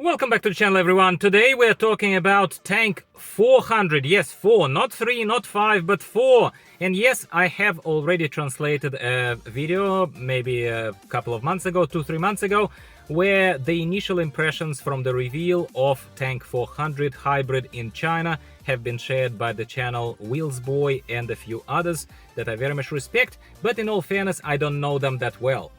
Welcome back to the channel, everyone. Today we're talking about Tank 400. Yes, 4, not 3, not 5, but 4. And yes, I have already translated a video, maybe a couple of months ago, 2-3 months ago, where the initial impressions from the reveal of Tank 400 Hybrid in China have been shared by the channel Wheelsboy and a few others that I very much respect, but in all fairness, I don't know them that well.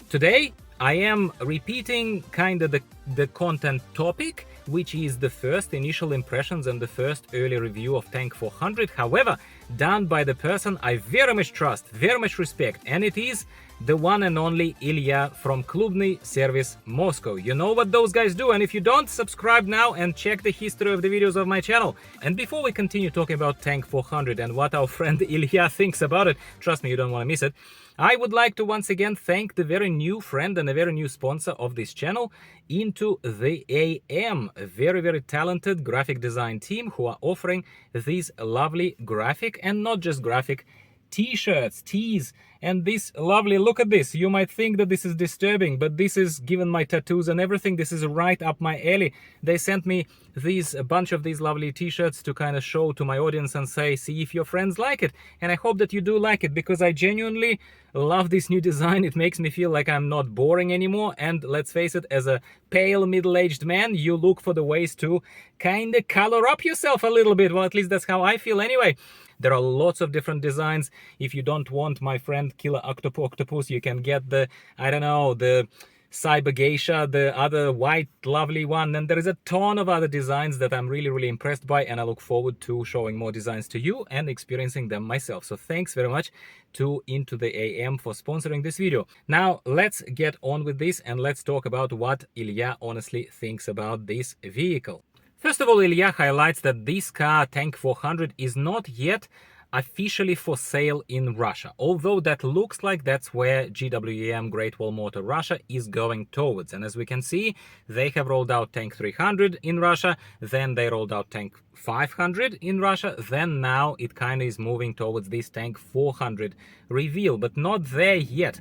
Today, I am repeating kind of the content topic, which is the first initial impressions and the first early review of Tank 400. However, done by the person I very much trust, very much respect, and it is the one and only Ilya from Klubniy Servis, Moscow. You know what those guys do, and if you don't, subscribe now and check the history of the videos of my channel. And before we continue talking about Tank 400 and what our friend Ilya thinks about it, trust me, you don't want to miss it, I would like to once again thank the very new friend and a very new sponsor of this channel, Into the AM, a very talented graphic design team who are offering these lovely graphic and not just graphic t-shirts, tees, and this lovely, look at this. You might think that this is disturbing, but this is, given my tattoos and everything, this is right up my alley. They sent me a bunch of these lovely t-shirts to kind of show to my audience and say, see if your friends like it. And I hope that you do like it, because I genuinely love this new design. It makes me feel like I'm not boring anymore. And let's face it, as a pale middle-aged man, you look for the ways to kind of color up yourself a little bit. Well, at least that's how I feel anyway. There are lots of different designs. If you don't want my friend Killer Octopus, you can get the, I don't know, the Cyber Geisha, the other white lovely one. And there is a ton of other designs that I'm really impressed by, and I look forward to showing more designs to you and experiencing them myself. So thanks very much to Into the AM for sponsoring this video. Now let's get on with this and let's talk about what Ilya honestly thinks about this vehicle. First of all, Ilya highlights that this car, Tank 400, is not yet officially for sale in Russia, although that looks like that's where GWM Great Wall Motor Russia is going towards. And as we can see, they have rolled out Tank 300 in Russia, then they rolled out Tank 500 in Russia, then now it kind of is moving towards this Tank 400 reveal, but not there yet.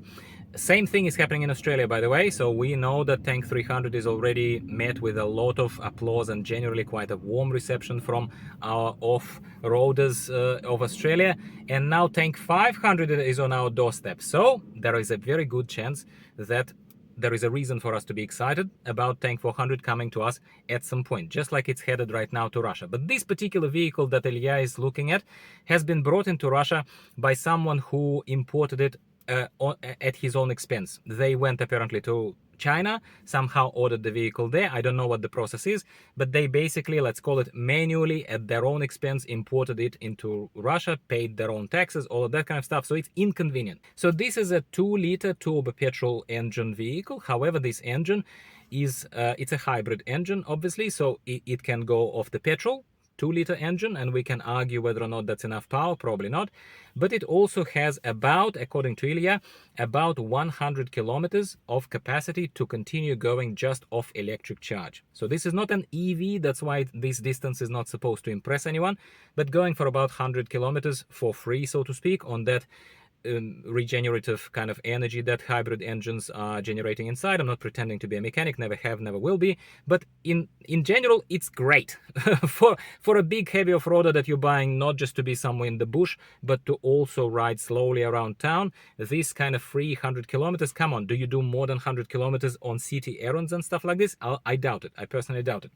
Same thing is happening in Australia, by the way, so we know that Tank 300 is already met with a lot of applause and generally quite a warm reception from our off-roaders of Australia, and now Tank 500 is on our doorstep, so there is a very good chance that there is a reason for us to be excited about Tank 400 coming to us at some point, just like it's headed right now to Russia. But this particular vehicle that Ilya is looking at has been brought into Russia by someone who imported it at his own expense. They went apparently to China, somehow ordered the vehicle there. I don't know what the process is, but they basically, let's call it manually, at their own expense, imported it into Russia, paid their own taxes, all of that kind of stuff. So it's inconvenient. So this is a 2-liter turbo petrol engine vehicle. However, this engine is, it's a hybrid engine, obviously, so it can go off the petrol 2-liter engine, and we can argue whether or not that's enough power, probably not. But it also has about, according to Ilya, about 100 kilometers of capacity to continue going just off electric charge. So this is not an EV, that's why this distance is not supposed to impress anyone, but going for about 100 kilometers for free, so to speak, on that regenerative kind of energy that hybrid engines are generating inside. I'm not pretending to be a mechanic, never have, never will be, but in general it's great for a big heavy off-roader that you're buying not just to be somewhere in the bush, but to also ride slowly around town. This kind of free 100 kilometers, come on, do you do more than 100 kilometers on city errands and stuff like this? I doubt it. I personally doubt it.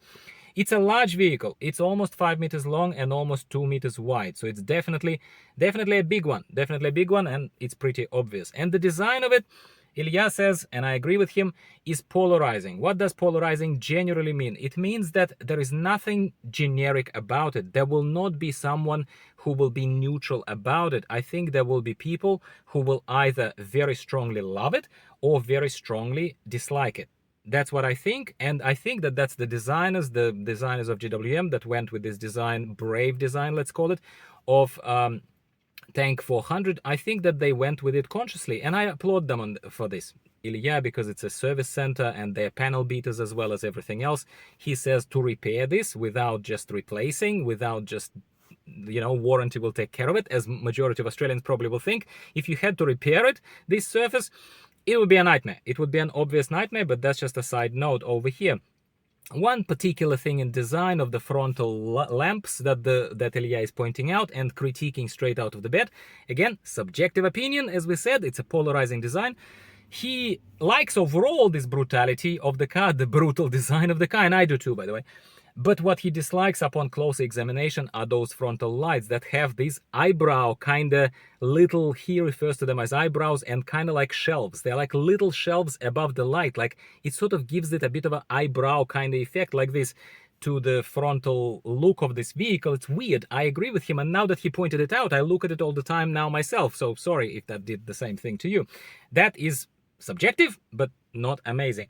It's a large vehicle. It's almost 5 meters long and almost 2 meters wide. So it's definitely a big one. Definitely a big one, and it's pretty obvious. And the design of it, Ilya says, and I agree with him, is polarizing. What does polarizing generally mean? It means that there is nothing generic about it. There will not be someone who will be neutral about it. I think there will be people who will either very strongly love it or very strongly dislike it. That's what I think, and I think that that's the designers of GWM that went with this design, brave design, let's call it, of Tank 400. I think that they went with it consciously, and I applaud them for this. Ilya, because it's a service center and they're panel beaters as well as everything else, he says to repair this without just replacing, without just, you know, warranty will take care of it, as majority of Australians probably will think. If you had to repair it, this surface, it would be a nightmare. It would be an obvious nightmare, but that's just a side note over here. one particular thing in design of the frontal lamps that Ilya is pointing out and critiquing straight out of the bat. Again, subjective opinion, as we said, it's a polarizing design. He likes overall this brutality of the car, the brutal design of the car, and I do too, by the way. But what he dislikes upon closer examination are those frontal lights that have these eyebrow kind of little, he refers to them as eyebrows, and kind of like shelves. They're like little shelves above the light. Like it sort of gives it a bit of an eyebrow kind of effect like this to the frontal look of this vehicle. It's weird. I agree with him. And now that he pointed it out, I look at it all the time now myself. So sorry if that did the same thing to you. That is subjective, but not amazing.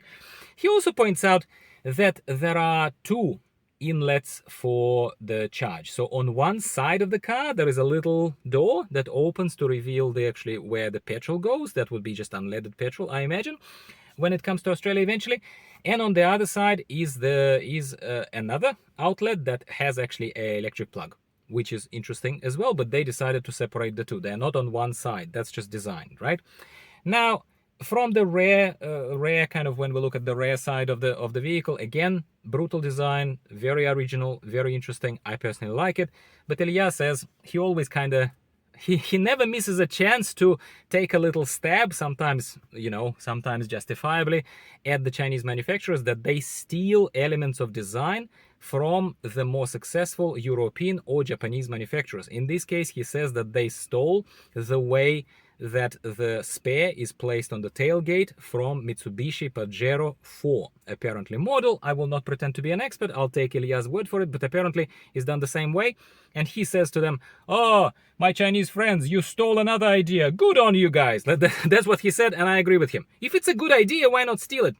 He also points out that there are two inlets for the charge. So on one side of the car there is a little door that opens to reveal actually where the petrol goes. That would be just unleaded petrol, I imagine, when it comes to Australia eventually. And on the other side is another outlet that has actually an electric plug, which is interesting as well, but they decided to separate the two. They're not on one side. That's just designed, right? Now, from the rear kind of, when we look at the rear side of the vehicle, again, brutal design, very original, very interesting. I personally like it. But Ilya says he always kind of, he never misses a chance to take a little stab, sometimes, sometimes justifiably, at the Chinese manufacturers, that they steal elements of design from the more successful European or Japanese manufacturers. In this case, he says that they stole the way that the spare is placed on the tailgate from Mitsubishi Pajero 4, apparently model. I will not pretend to be an expert. I'll take Ilya's word for it, but apparently it's done the same way. And he says to them, "Oh, my Chinese friends, you stole another idea. Good on you guys." That's what he said, and I agree with him. If it's a good idea, why not steal it?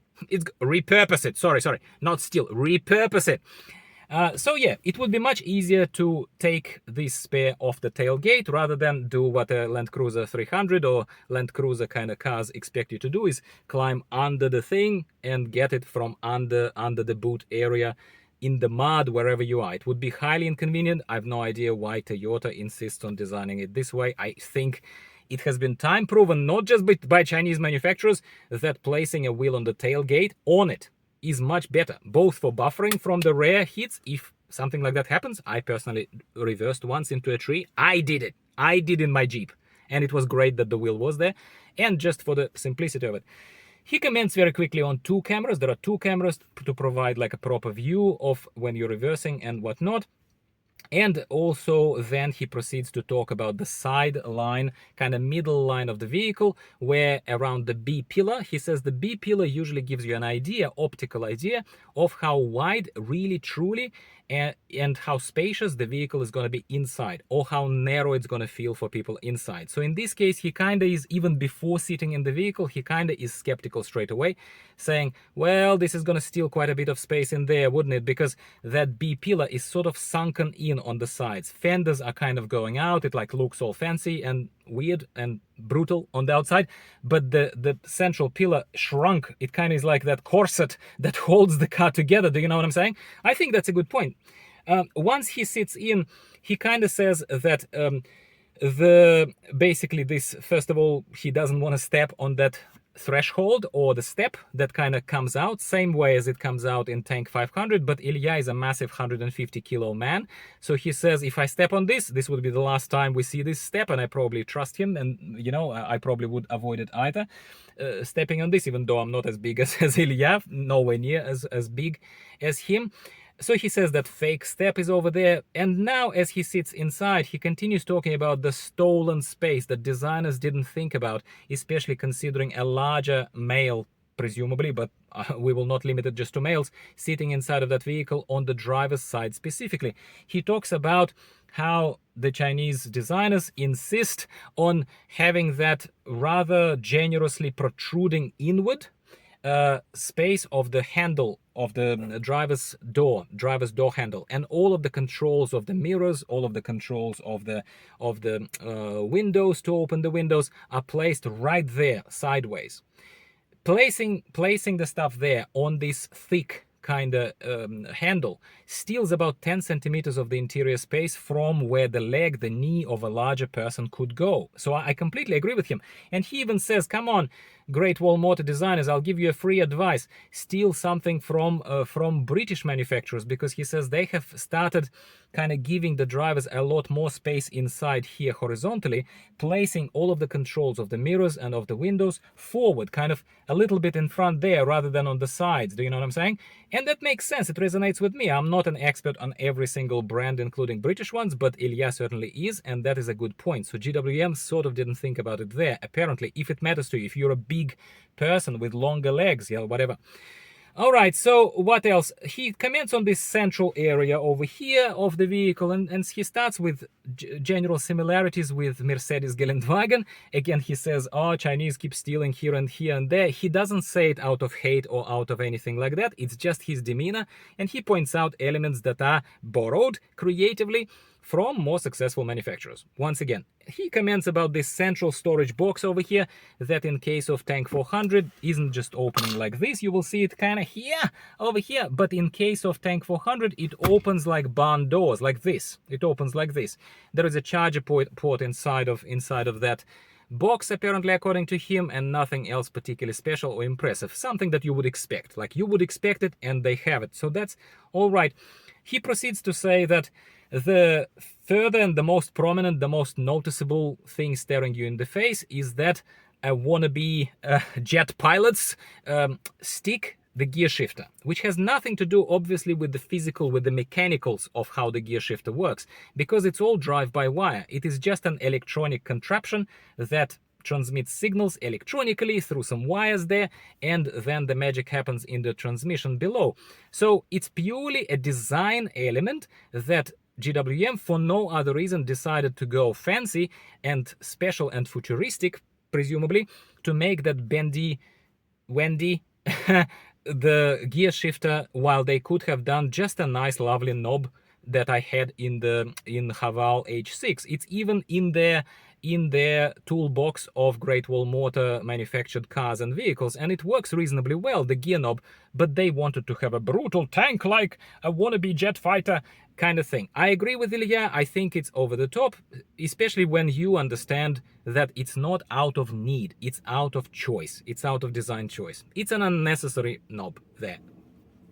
Repurpose it. Sorry, not steal. Repurpose it. So yeah, it would be much easier to take this spare off the tailgate rather than do what a Land Cruiser 300 or Land Cruiser kind of cars expect you to do, is climb under the thing and get it from under the boot area in the mud, wherever you are. It would be highly inconvenient. I have no idea why Toyota insists on designing it this way. I think it has been time proven, not just by Chinese manufacturers, that placing a wheel on the tailgate on it is much better, both for buffering from the rear hits if something like that happens. I personally reversed once into a tree. I did it. I did in my Jeep. And it was great that the wheel was there. And just for the simplicity of it. He comments very quickly on two cameras. There are two cameras to provide like a proper view of when you're reversing and whatnot. And also then he proceeds to talk about the side line, kind of middle line of the vehicle, where around the B pillar, he says the B pillar usually gives you an idea, optical idea, of how wide really truly and how spacious the vehicle is going to be inside, or how narrow it's going to feel for people inside. So in this case, he kind of is, even before sitting in the vehicle, he kind of is skeptical straight away, saying, well, this is going to steal quite a bit of space in there, wouldn't it? Because that B pillar is sort of sunken in on the sides. Fenders are kind of going out. It like looks all fancy and weird and brutal on the outside, but the central pillar shrunk. It kind of is like that corset that holds the car together. Do you know what I'm saying? I think that's a good point. Once he sits in, he kind of says that basically this, first of all, he doesn't want to step on that threshold or the step that kind of comes out, same way as it comes out in Tank 500, but Ilya is a massive 150 kilo man, so he says, if I step on this would be the last time we see this step, and I probably trust him, and I probably would avoid it either, stepping on this, even though I'm not as big as Ilya, nowhere near as big as him. So he says that fake step is over there, and now as he sits inside, he continues talking about the stolen space that designers didn't think about, especially considering a larger male, presumably, but we will not limit it just to males, sitting inside of that vehicle on the driver's side specifically. He talks about how the Chinese designers insist on having that rather generously protruding inward space of the handle of the driver's door handle, and all of the controls of the mirrors, all of the controls of the windows to open the windows are placed right there sideways. Placing the stuff there on this thick kind of handle steals about 10 centimeters of the interior space from where the leg, the knee of a larger person could go. So I completely agree with him. And he even says, come on, Great Wall Motor designers, I'll give you a free advice. Steal something from British manufacturers, because he says they have started kind of giving the drivers a lot more space inside here horizontally, placing all of the controls of the mirrors and of the windows forward, kind of a little bit in front there rather than on the sides. Do you know what I'm saying? And that makes sense. It resonates with me. I'm not an expert on every single brand, including British ones, but Ilya certainly is, and that is a good point. So GWM sort of didn't think about it there. Apparently, if it matters to you, if you're a big person with longer legs, yeah, whatever. All right, so what else? He comments on this central area over here of the vehicle, and he starts with general similarities with Mercedes Geländewagen. Again, he says, oh, Chinese keep stealing here and there. He doesn't say it out of hate or out of anything like that. It's just his demeanor, and he points out elements that are borrowed creatively from more successful manufacturers. Once again, he comments about this central storage box over here that in case of Tank 400 isn't just opening like this. You will see it kind of here, over here. But in case of Tank 400, it opens like barn doors, like this. It opens like this. There is a charger port inside of that box, apparently, according to him, and nothing else particularly special or impressive. Something that you would expect. Like you would expect it, and they have it. So that's all right. He proceeds to say that the further and the most prominent, the most noticeable thing staring you in the face is that a wannabe jet pilots stick the gear shifter, which has nothing to do, obviously, with the physical, with the mechanicals of how the gear shifter works, because it's all drive-by-wire. It is just an electronic contraption that transmits signals electronically through some wires there, and then the magic happens in the transmission below. So it's purely a design element that GWM, for no other reason, decided to go fancy and special and futuristic, presumably, to make that bendy, wendy, the gear shifter, while they could have done just a nice, lovely knob that I had in Haval H6. It's even in their toolbox of Great Wall Motor manufactured cars and vehicles, and it works reasonably well, the gear knob, but they wanted to have a brutal tank like a wannabe jet fighter kind of thing. I agree with Ilya. I think it's over the top, especially when you understand that it's not out of need, it's out of choice, it's out of design choice. It's an unnecessary knob there,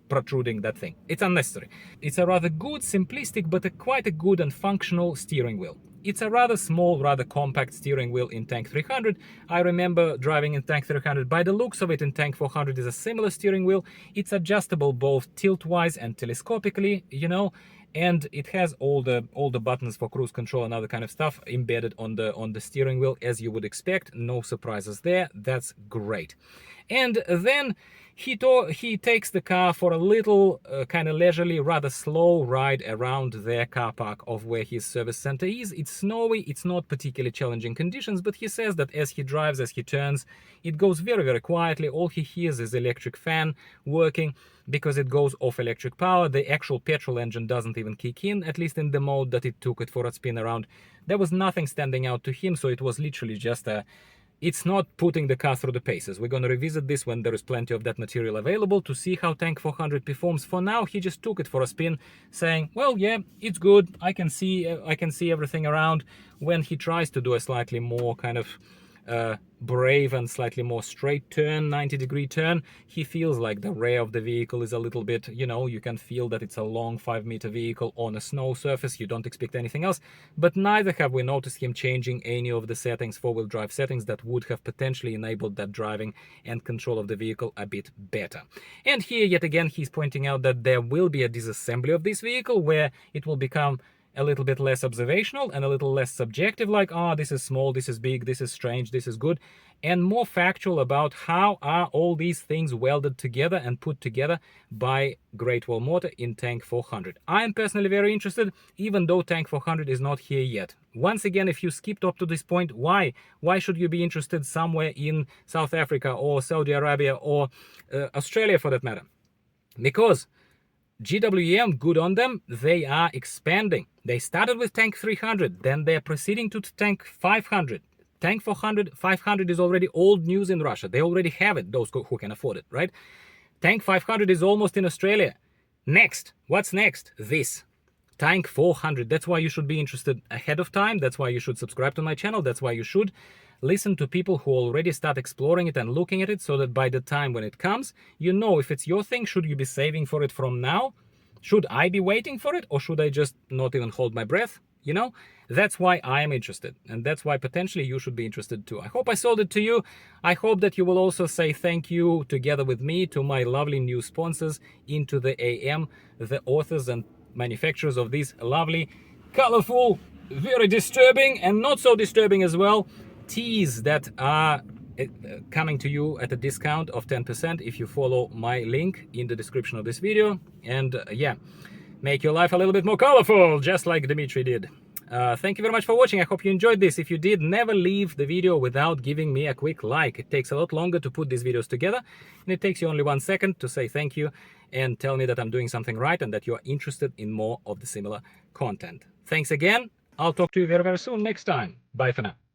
protruding that thing. It's unnecessary. It's a rather good, simplistic, but quite a good and functional steering wheel. It's a rather small, rather compact steering wheel in Tank 300. I remember driving in Tank 300. By the looks of it, in Tank 400 is a similar steering wheel. It's adjustable both tilt-wise and telescopically, you know, and it has all the buttons for cruise control and other kind of stuff embedded on the steering wheel, as you would expect. No surprises there. That's great. And then he takes the car for a little kind of leisurely, rather slow ride around their car park of where his service center is. It's snowy, it's not particularly challenging conditions, but he says that as he drives, as he turns, it goes very, very quietly. All he hears is electric fan working because it goes off electric power. The actual petrol engine doesn't even kick in, at least in the mode that it took it for a spin around. There was nothing standing out to him, so it was literally just a... It's not putting the car through the paces. We're going to revisit this when there is plenty of that material available to see how Tank 400 performs. For now, he just took it for a spin, saying, well, yeah, it's good. I can see everything around. When he tries to do a slightly more kind of brave and slightly more straight turn, 90-degree turn, he feels like the rear of the vehicle is a little bit, you know, you can feel that it's a long 5-meter vehicle on a snow surface. You don't expect anything else, but neither have we noticed him changing any of the settings, four-wheel drive settings, that would have potentially enabled that driving and control of the vehicle a bit better. And here, yet again, he's pointing out that there will be a disassembly of this vehicle where it will become a little bit less observational and a little less subjective, like, oh, this is small, this is big, this is strange, this is good, and more factual about how are all these things welded together and put together by Great Wall Motor in Tank 400. I am personally very interested, even though Tank 400 is not here yet. Once again, if you skipped up to this point, why? Why should you be interested somewhere in South Africa or Saudi Arabia or Australia for that matter? Because GWM, good on them, they are expanding. They started with Tank 300, then they're proceeding to Tank 500. Tank 400, 500 is already old news in Russia. They already have it, those who can afford it, right? Tank 500 is almost in Australia. Next, what's next? This. Tank 400. That's why you should be interested ahead of time. That's why you should subscribe to my channel. That's why you should listen to people who already start exploring it and looking at it, so that by the time when it comes, you know if it's your thing. Should you be saving for it from now? Should I be waiting for it, or should I just not even hold my breath? You know, that's why I am interested, and that's why potentially you should be interested too. I hope I sold it to you. I hope that you will also say thank you together with me to my lovely new sponsors, Into the AM, the authors and manufacturers of these lovely, colorful, very disturbing and not so disturbing as well teas that are coming to you at a discount of 10% if you follow my link in the description of this video. And yeah, make your life a little bit more colorful, just like Dimitri did. Thank you very much for watching. I hope you enjoyed this. If you did, never leave the video without giving me a quick like. It takes a lot longer to put these videos together, and it takes you only 1 second to say thank you and tell me that I'm doing something right and that you're interested in more of the similar content. Thanks again. I'll talk to you very, very soon next time. Bye for now.